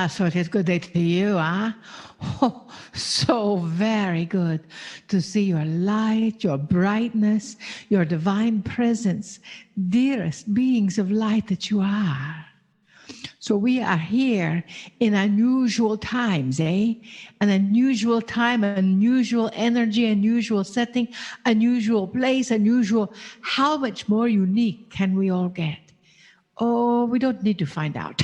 So it is good day to you, huh? Oh, so very good to see your light, your brightness, your divine presence, dearest beings of light that you are. So we are here in unusual times, eh? An unusual time, unusual energy, unusual setting, unusual place, unusual. How much more unique can we all get? Oh, we don't need to find out.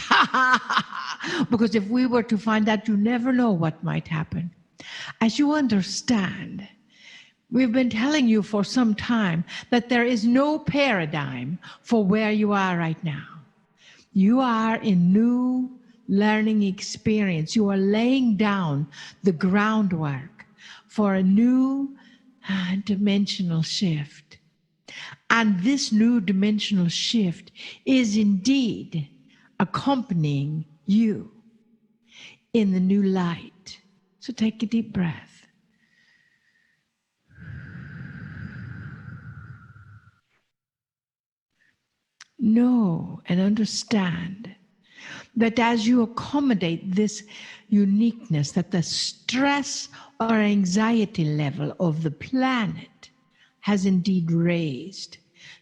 Because if we were to find out, you never know what might happen. As you understand, we've been telling you for some time that there is no paradigm for where you are right now. You are in new learning experience. You are laying down the groundwork for a new dimensional shift. And this new dimensional shift is indeed accompanying you in the new light. So take a deep breath. Know and understand that as you accommodate this uniqueness, that the stress or anxiety level of the planet has indeed raised.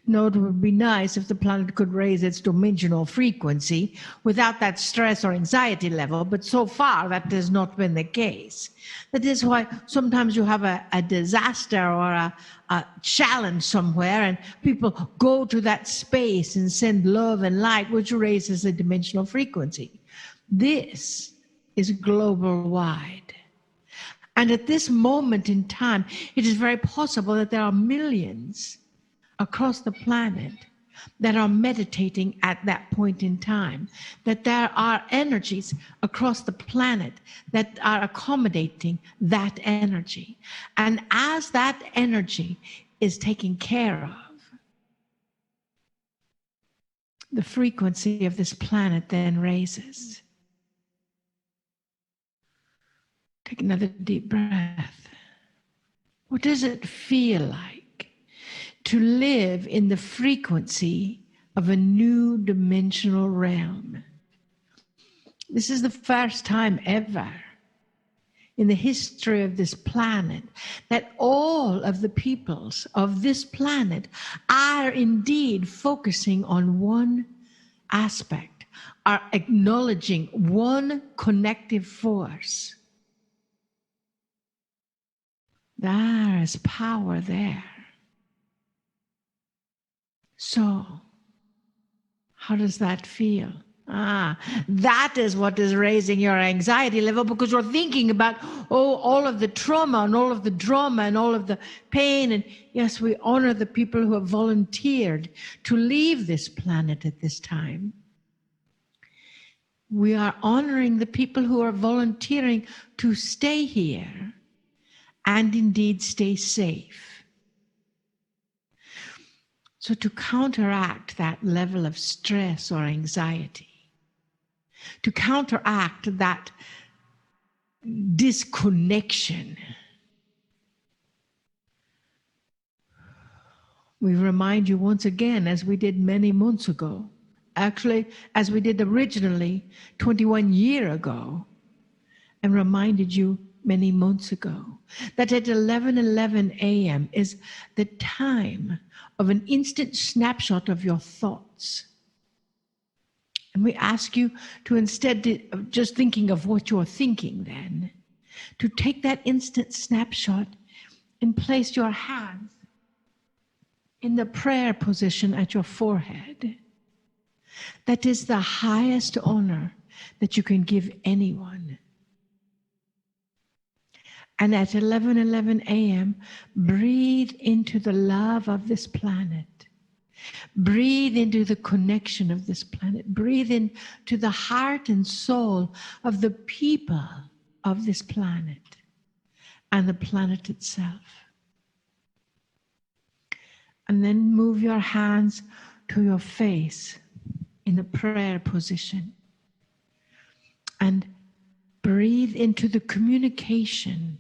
No, it would be nice if the planet could raise its dimensional frequency without that stress or anxiety level, but so far that has not been the case. That is why sometimes you have a disaster or a challenge somewhere and people go to that space and send love and light, which raises the dimensional frequency. This is global wide. And at this moment in time, it is very possible that there are millions across the planet that are meditating at that point in time, that there are energies across the planet that are accommodating that energy. And as that energy is taken care of, the frequency of this planet then raises. Take another deep breath. What does it feel like to live in the frequency of a new dimensional realm? This is the first time ever in the history of this planet that all of the peoples of this planet are indeed focusing on one aspect, are acknowledging one connective force. There is power there. So, how does that feel? That is what is raising your anxiety level, because you're thinking about, all of the trauma and all of the drama and all of the pain. And yes, we honor the people who have volunteered to leave this planet at this time. We are honoring the people who are volunteering to stay here and indeed stay safe. So to counteract that level of stress or anxiety, to counteract that disconnection, we remind you once again, as we did many months ago, actually as we did originally 21 years ago, and reminded you many months ago, that at 11:11 a.m. is the time of an instant snapshot of your thoughts. And we ask you to, instead of just thinking of what you're thinking then, to take that instant snapshot and place your hands in the prayer position at your forehead. That is the highest honor that you can give anyone. And at 11:11 a.m., breathe into the love of this planet. Breathe into the connection of this planet. Breathe into the heart and soul of the people of this planet and the planet itself. And then move your hands to your face in the prayer position. And breathe into the communication.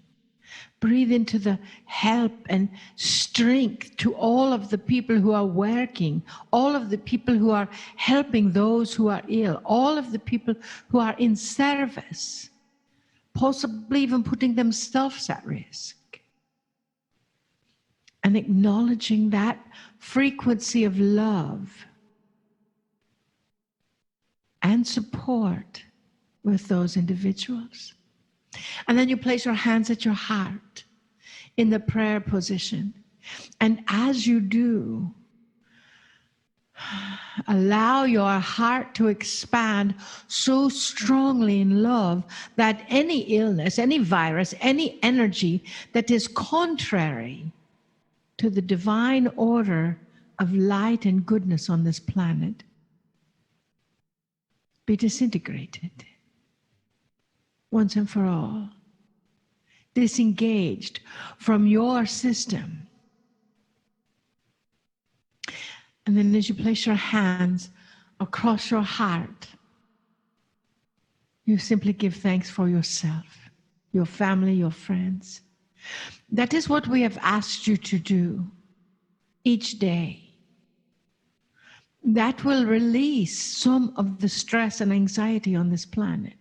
Breathe into the help and strength to all of the people who are working, all of the people who are helping those who are ill, all of the people who are in service, possibly even putting themselves at risk. And acknowledging that frequency of love and support with those individuals. And then you place your hands at your heart in the prayer position. And as you do, allow your heart to expand so strongly in love that any illness, any virus, any energy that is contrary to the divine order of light and goodness on this planet be disintegrated once and for all, disengaged from your system. And then as you place your hands across your heart, you simply give thanks for yourself, your family, your friends. That is what we have asked you to do each day. That will release some of the stress and anxiety on this planet.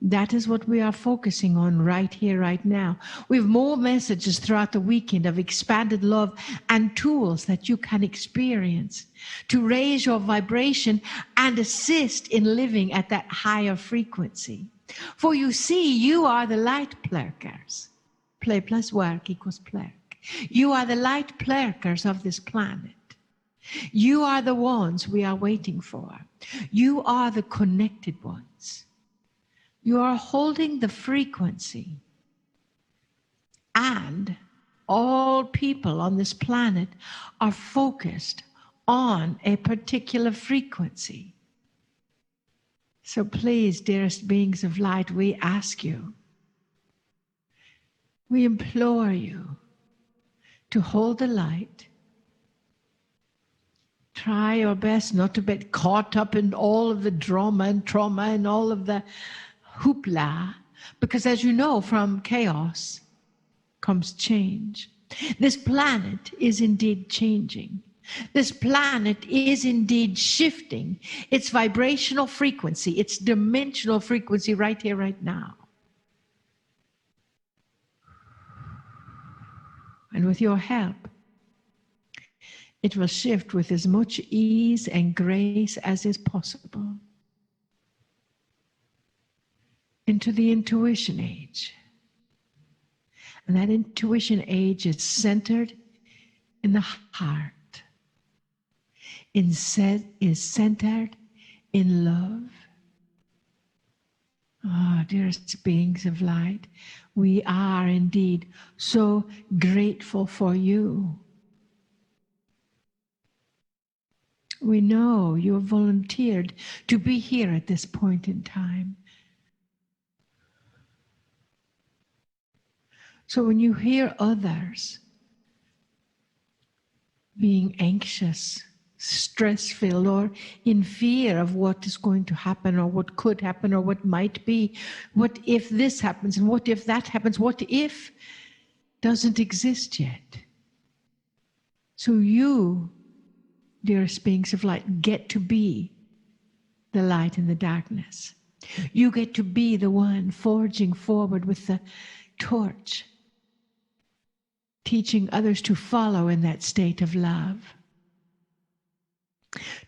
That is what we are focusing on right here, right now. We have more messages throughout the weekend of expanded love and tools that you can experience to raise your vibration and assist in living at that higher frequency. For you see, you are the light plurkers. Play plus work equals plurk. You are the light plurkers of this planet. You are the ones we are waiting for. You are the connected ones. You are holding the frequency. And all people on this planet are focused on a particular frequency. So please, dearest beings of light, we ask you, we implore you to hold the light. Try your best not to get caught up in all of the drama and trauma and all of the hoopla, because as you know, from chaos comes change. This planet is indeed changing. This planet is indeed shifting its vibrational frequency, its dimensional frequency right here, right now. And with your help, it will shift with as much ease and grace as is possible into the intuition age. And that intuition age is centered in the heart. Is centered in love. Oh, dearest beings of light, we are indeed so grateful for you. We know you have volunteered to be here at this point in time. So when you hear others being anxious, stress-filled, or in fear of what is going to happen, or what could happen, or what might be, what if this happens, and what if that happens, what if doesn't exist yet. So you, dearest beings of light, get to be the light in the darkness. You get to be the one forging forward with the torch, teaching others to follow in that state of love,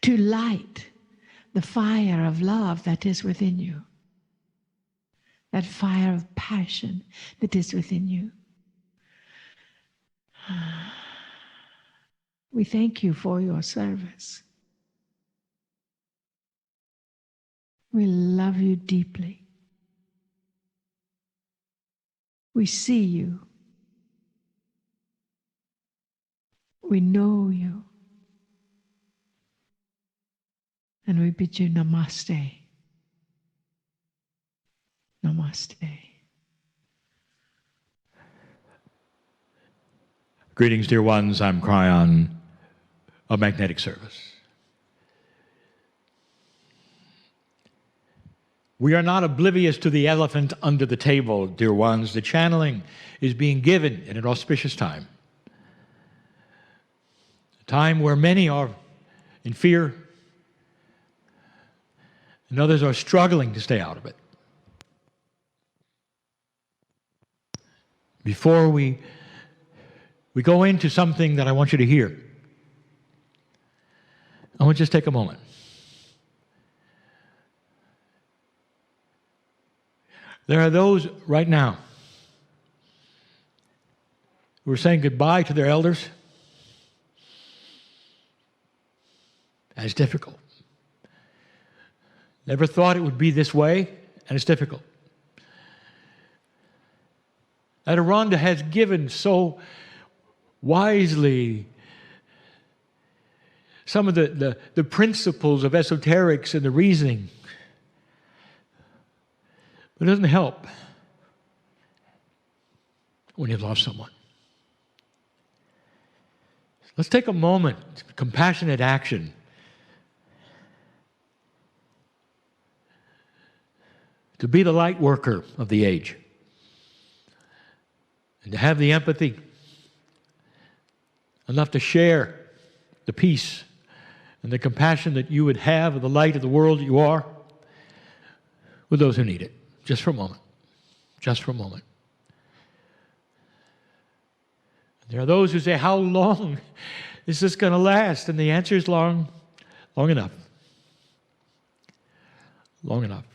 to light the fire of love that is within you, that fire of passion that is within you. We thank you for your service. We love you deeply. We see you. We know you. And we bid you namaste. Namaste. Greetings, dear ones. I'm Kryon of Magnetic Service. We are not oblivious to the elephant under the table, dear ones. The channeling is being given in an auspicious time. A time where many are in fear and others are struggling to stay out of it. Before we go into something that I want you to hear, I want you to just take a moment. There are those right now who are saying goodbye to their elders. And it's difficult. Never thought it would be this way, and it's difficult. That Rhonda has given so wisely some of the principles of esoterics and the reasoning. But it doesn't help when you've lost someone. Let's take a moment, compassionate action, to be the light worker of the age. And to have the empathy enough to share the peace and the compassion that you would have of the light of the world that you are with those who need it. Just for a moment. Just for a moment. There are those who say, how long is this going to last? And the answer is long enough. Long enough.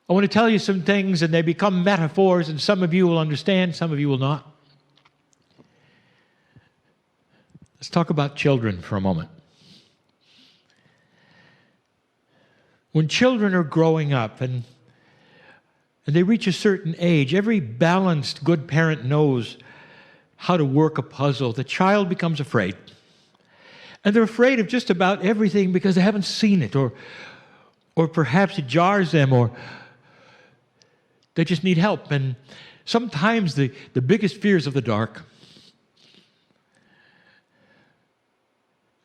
I want to tell you some things, and they become metaphors, and some of you will understand, some of you will not. Let's talk about children for a moment. When children are growing up and they reach a certain age, every balanced, good parent knows how to work a puzzle. The child becomes afraid. And they're afraid of just about everything because they haven't seen it, or perhaps it jars them, or they just need help. And sometimes the biggest fears of the dark.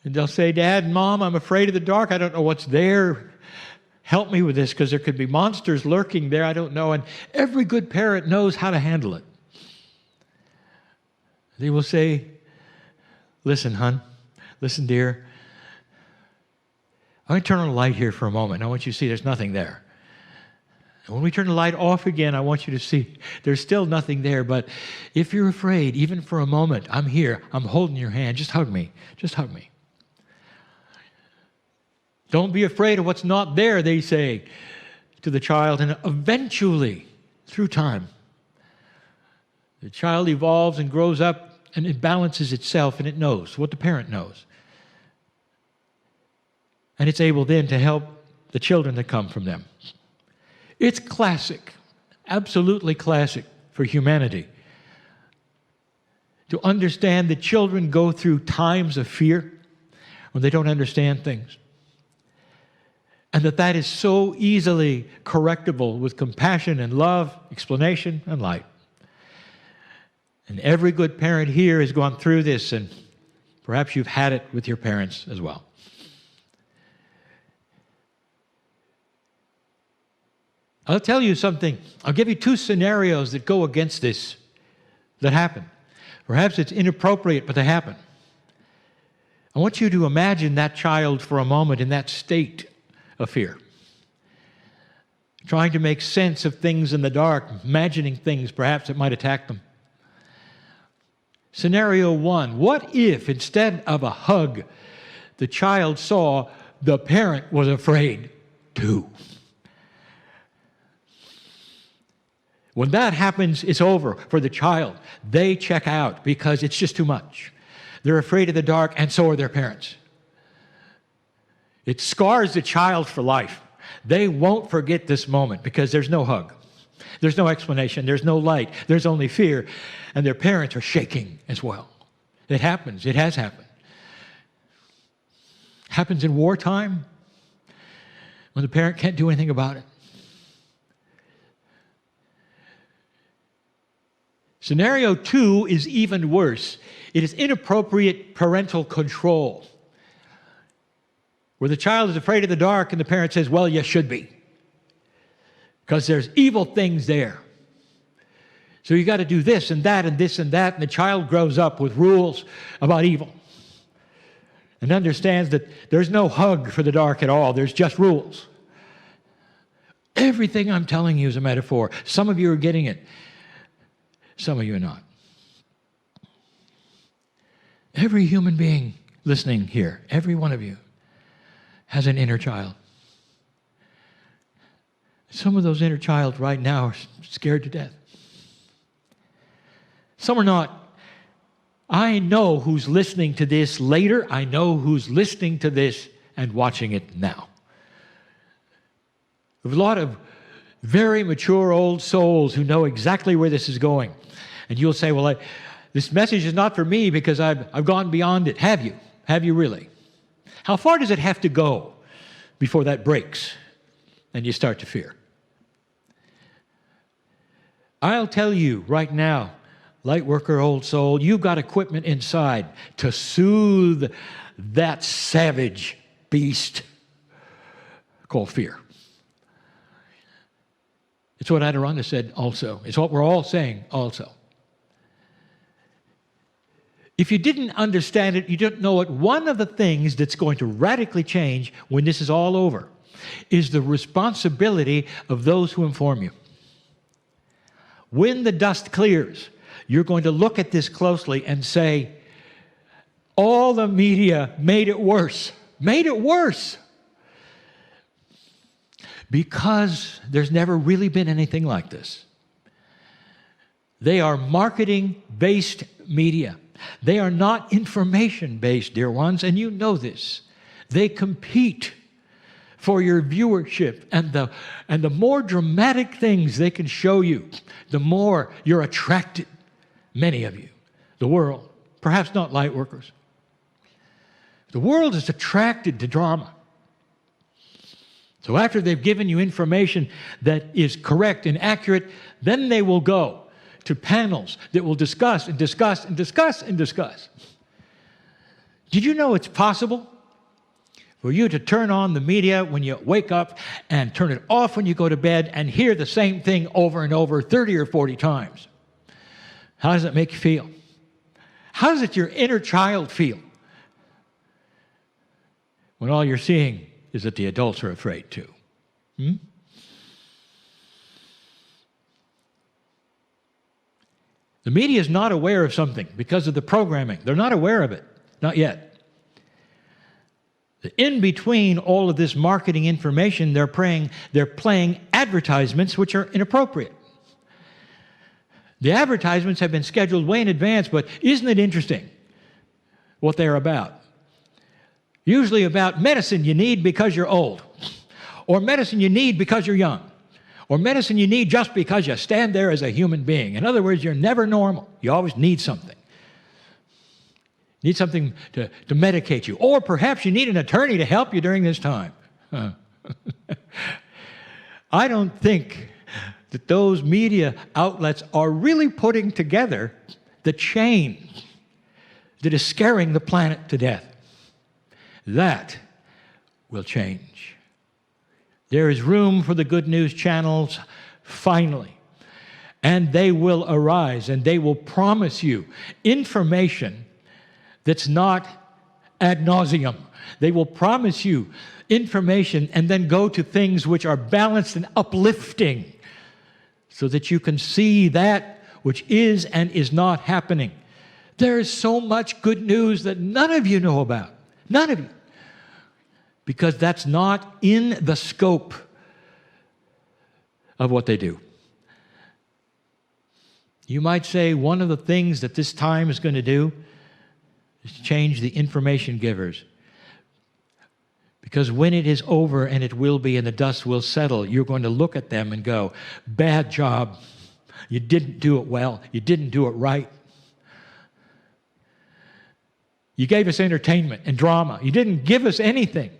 And they'll say, Dad, Mom, I'm afraid of the dark. I don't know what's there. Help me with this, because there could be monsters lurking there. I don't know. And every good parent knows how to handle it. They will say, listen, hon. Listen, dear. I'm going to turn on the light here for a moment. I want you to see there's nothing there. And when we turn the light off again, I want you to see there's still nothing there. But if you're afraid, even for a moment, I'm here. I'm holding your hand. Just hug me. Just hug me. Don't be afraid of what's not there, they say to the child. And eventually, through time, the child evolves and grows up, and it balances itself, and it knows what the parent knows. And it's able then to help the children that come from them. It's classic, absolutely classic for humanity to understand that children go through times of fear when they don't understand things. And that is so easily correctable with compassion and love, explanation, and light. And every good parent here has gone through this, and perhaps you've had it with your parents as well. I'll tell you something. I'll give you two scenarios that go against this, that happen. Perhaps it's inappropriate, but they happen. I want you to imagine that child for a moment in that state of fear, trying to make sense of things in the dark, imagining things perhaps that might attack them. Scenario one, what if instead of a hug, the child saw the parent was afraid too? When that happens, it's over for the child. They check out because it's just too much. They're afraid of the dark, and so are their parents. It scars the child for life. They won't forget this moment because there's no hug. There's no explanation. There's no light. There's only fear. And their parents are shaking as well. It happens. It has happened. Happens in wartime when the parent can't do anything about it. Scenario two is even worse. It is inappropriate parental control. where the child is afraid of the dark and the parent says, well, you should be, because there's evil things there. So you got to do this and that and this and that, and the child grows up with rules about evil and understands that there's no hug for the dark at all. There's just rules. Everything I'm telling you is a metaphor. Some of you are getting it. Some of you are not. Every human being listening here, every one of you, has an inner child. Some of those inner child right now are scared to death. Some are not. I know who's listening to this later. I know who's listening to this and watching it now. There's a lot of very mature old souls who know exactly where this is going. And you'll say, well, this message is not for me because I've gone beyond it. Have you? Have you really? How far does it have to go before that breaks and you start to fear? I'll tell you right now, light worker, old soul, you've got equipment inside to soothe that savage beast called fear. It's what Adirondack said also. It's what we're all saying also. If you didn't understand it, you don't know it, one of the things that's going to radically change when this is all over is the responsibility of those who inform you. When the dust clears, you're going to look at this closely and say, all the media made it worse. Made it worse. Because there's never really been anything like this. They are marketing-based media. They are not information-based, dear ones, and you know this. They compete for your viewership, and the more dramatic things they can show you, the more you're attracted, many of you, the world, perhaps not light workers. The world is attracted to drama. So after they've given you information that is correct and accurate, then they will go to panels that will discuss and discuss and discuss and discuss. Did you know it's possible for you to turn on the media when you wake up and turn it off when you go to bed and hear the same thing over and over 30 or 40 times? How does it make you feel? How does it your inner child feel when all you're seeing is that the adults are afraid too? The media is not aware of something because of the programming. They're not aware of it. Not yet. In between all of this marketing information, they're playing advertisements which are inappropriate. The advertisements have been scheduled way in advance, but isn't it interesting what they're about? Usually about medicine you need because you're old, or medicine you need because you're young, or medicine you need just because you stand there as a human being. In other words, you're never normal. You always need something. Need something to medicate you. Or perhaps you need an attorney to help you during this time. I don't think that those media outlets are really putting together the chain that is scaring the planet to death. That will change. There is room for the good news channels, finally. And they will arise, and they will promise you information that's not ad nauseum. They will promise you information and then go to things which are balanced and uplifting so that you can see that which is and is not happening. There is so much good news that none of you know about. None of you. Because that's not in the scope of what they do. You might say one of the things that this time is going to do is change the information givers. Because when it is over, and it will be, and the dust will settle, you're going to look at them and go, bad job. You didn't do it well. You didn't do it right. You gave us entertainment and drama. You didn't give us anything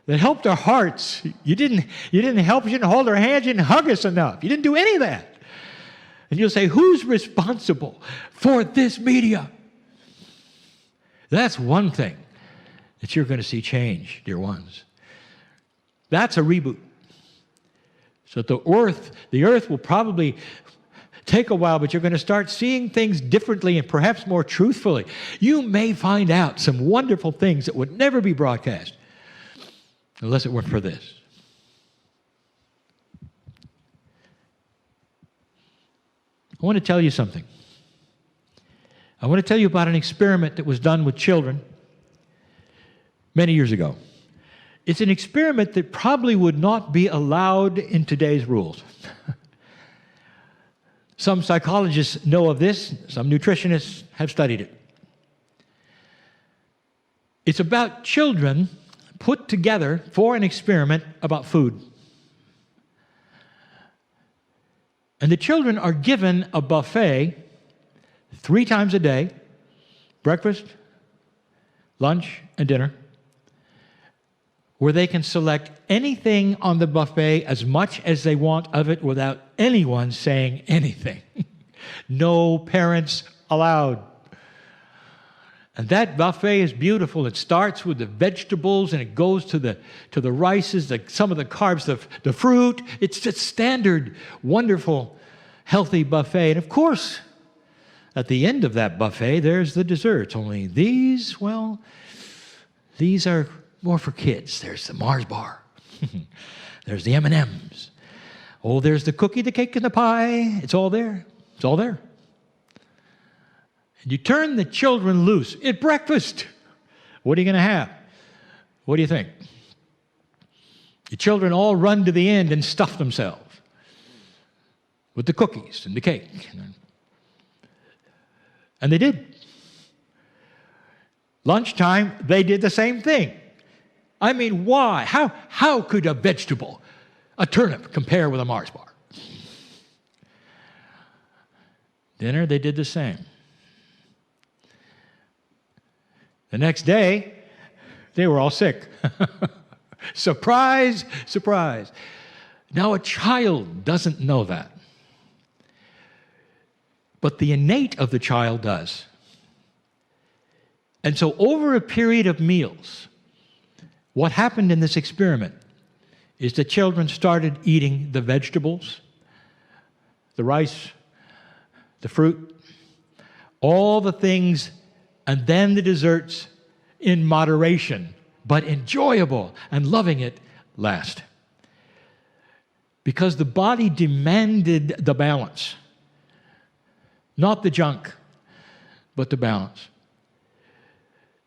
that helped our hearts. You didn't help us. You didn't hold our hands. You didn't hug us enough. You didn't do any of that. And you'll say, who's responsible for this media? That's one thing that you're going to see change, dear ones. That's a reboot. So the earth will probably take a while, but you're going to start seeing things differently and perhaps more truthfully. You may find out some wonderful things that would never be broadcast unless it weren't for this. I want to tell you something. I want to tell you about an experiment that was done with children many years ago. It's an experiment that probably would not be allowed in today's rules. Some psychologists know of this. Some nutritionists have studied it. It's about children put together for an experiment about food. And the children are given a buffet 3 times a day, breakfast, lunch, and dinner, where they can select anything on the buffet as much as they want of it without anyone saying anything. No parents allowed. And that buffet is beautiful. It starts with the vegetables and it goes to the rices, some of the carbs, the fruit. It's just standard, wonderful, healthy buffet. And of course, at the end of that buffet, there's the desserts. Only these are more for kids. There's the Mars bar. There's the M&Ms. Oh, there's the cookie, the cake, and the pie. It's all there. It's all there. And you turn the children loose at breakfast. What are you going to have? What do you think? The children all run to the end and stuff themselves with the cookies and the cake. And they did. Lunchtime, they did the same thing. I mean, why? How could a vegetable, a turnip, compare with a Mars bar? Dinner, they did the same. The next day, they were all sick. Surprise, surprise. Now, a child doesn't know that. But the innate of the child does. And so over a period of meals, what happened in this experiment is the children started eating the vegetables, the rice, the fruit, all the things, and then the desserts in moderation, but enjoyable and loving it last. Because the body demanded the balance. Not the junk, but the balance.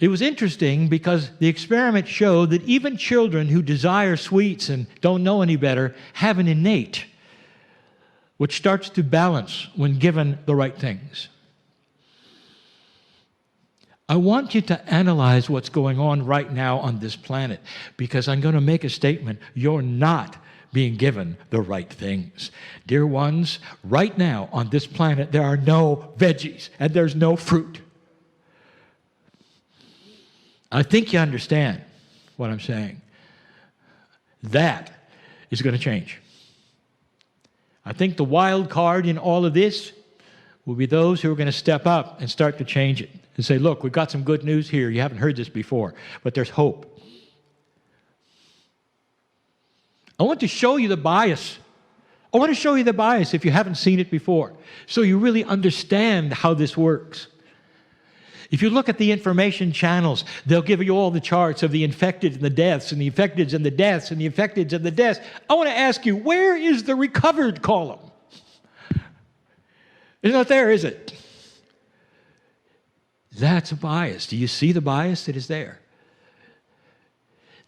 It was interesting because the experiment showed that even children who desire sweets and don't know any better have an innate which starts to balance when given the right things. I want you to analyze what's going on right now on this planet because I'm going to make a statement. You're not being given the right things. Dear ones, right now on this planet there are no veggies and there's no fruit. I think you understand what I'm saying. That is going to change. I think the wild card in all of this will be those who are going to step up and start to change it and say, look, we've got some good news here. You haven't heard this before, but there's hope. I want to show you the bias. I want to show you the bias if you haven't seen it before, so you really understand how this works. If you look at the information channels, they'll give you all the charts of the infected and the deaths, and the infected and the deaths, and the infected and the deaths. I want to ask you, where is the recovered column? It's not there, is it? That's a bias. Do you see the bias that is there?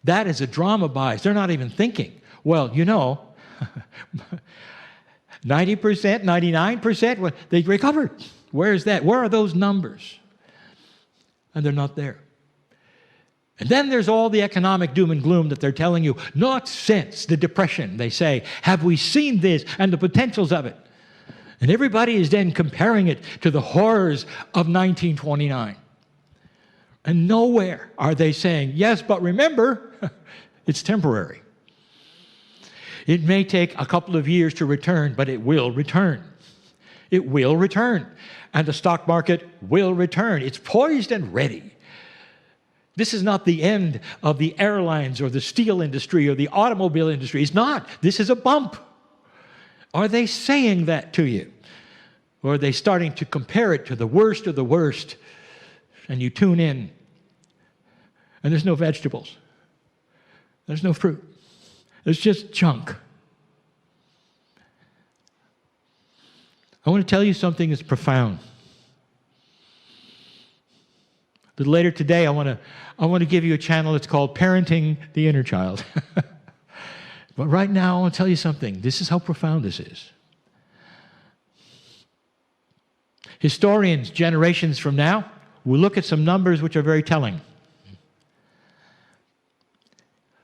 That is a drama bias. They're not even thinking. Well, 90%, 99%, well, they recovered. Where is that? Where are those numbers? And they're not there. And then there's all the economic doom and gloom that they're telling you. Not since the Depression, they say, have we seen this and the potentials of it. And everybody is then comparing it to the horrors of 1929. And nowhere are they saying, yes, but remember, it's temporary. It may take a couple of years to return, but it will return. It will return. And the stock market will return. It's poised and ready This is not the end of the airlines or the steel industry or the automobile industry. It's not. This is a bump. Are they saying that to you? Or are they starting to compare it to the worst of the worst? And you tune in, and there's no vegetables. There's no fruit. There's just junk. I want to tell you something that's profound. A little later today, I want to give you a channel that's called Parenting the Inner Child. But right now, I want to tell you something. This is how profound this is. Historians, generations from now, will look at some numbers which are very telling.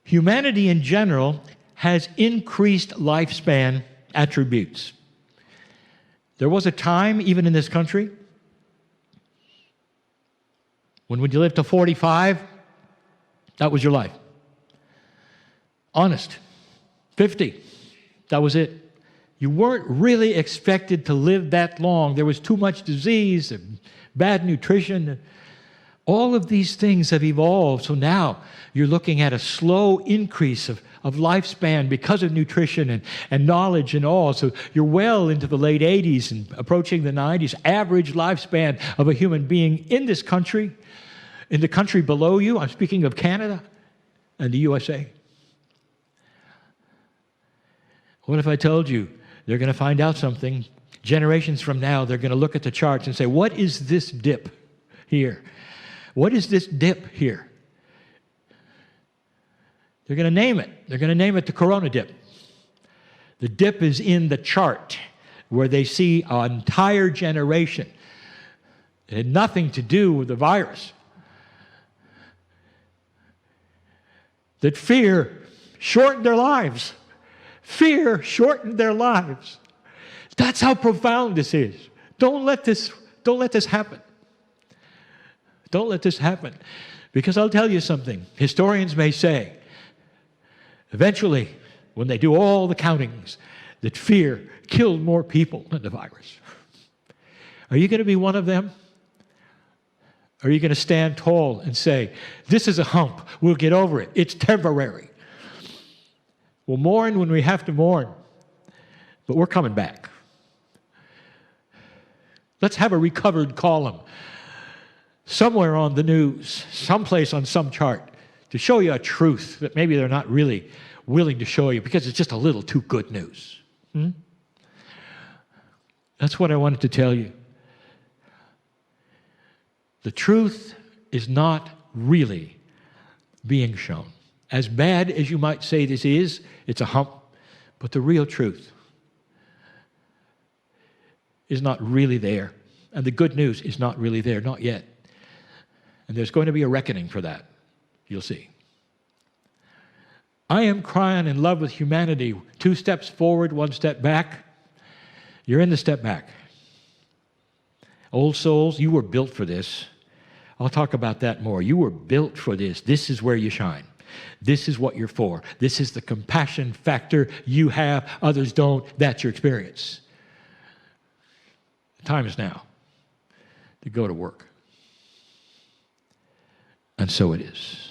Humanity in general has increased lifespan attributes. There was a time, even in this country, when you lived to 45, that was your life. Honest. 50, that was it. You weren't really expected to live that long. There was too much disease and bad nutrition. All of these things have evolved. So now you're looking at a slow increase of lifespan because of nutrition and knowledge and all. So you're well into the late 80s and approaching the 90s. Average lifespan of a human being in this country, in the country below you, I'm speaking of Canada and the USA. What if I told you they're going to find out something? Generations from now, they're going to look at the charts and say, what is this dip here? What is this dip here? They're going to name it. They're going to name it the Corona dip. The dip is in the chart where they see an entire generation. It had nothing to do with the virus. That fear shortened their lives. Fear shortened their lives. That's how profound this is. Don't let this happen. Don't let this happen. Because I'll tell you something. Historians may say, eventually, when they do all the countings, that fear killed more people than the virus. Are you going to be one of them? Or are you going to stand tall and say, this is a hump, we'll get over it, it's temporary? We'll mourn when we have to mourn, but we're coming back. Let's have a recovered column somewhere on the news, someplace on some chart, to show you a truth that maybe they're not really willing to show you because it's just a little too good news. That's what I wanted to tell you. The truth is not really being shown. As bad as you might say this is, it's a hump, but the real truth is not really there. And the good news is not really there, not yet. And there's going to be a reckoning for that. You'll see. I am Kryon in love with humanity. 2 steps forward, 1 step back. You're in the step back. Old souls, you were built for this. I'll talk about that more. You were built for this. This is where you shine. This is what you're for. This is the compassion factor you have, others don't. That's your experience. The time is now to go to work. And so it is.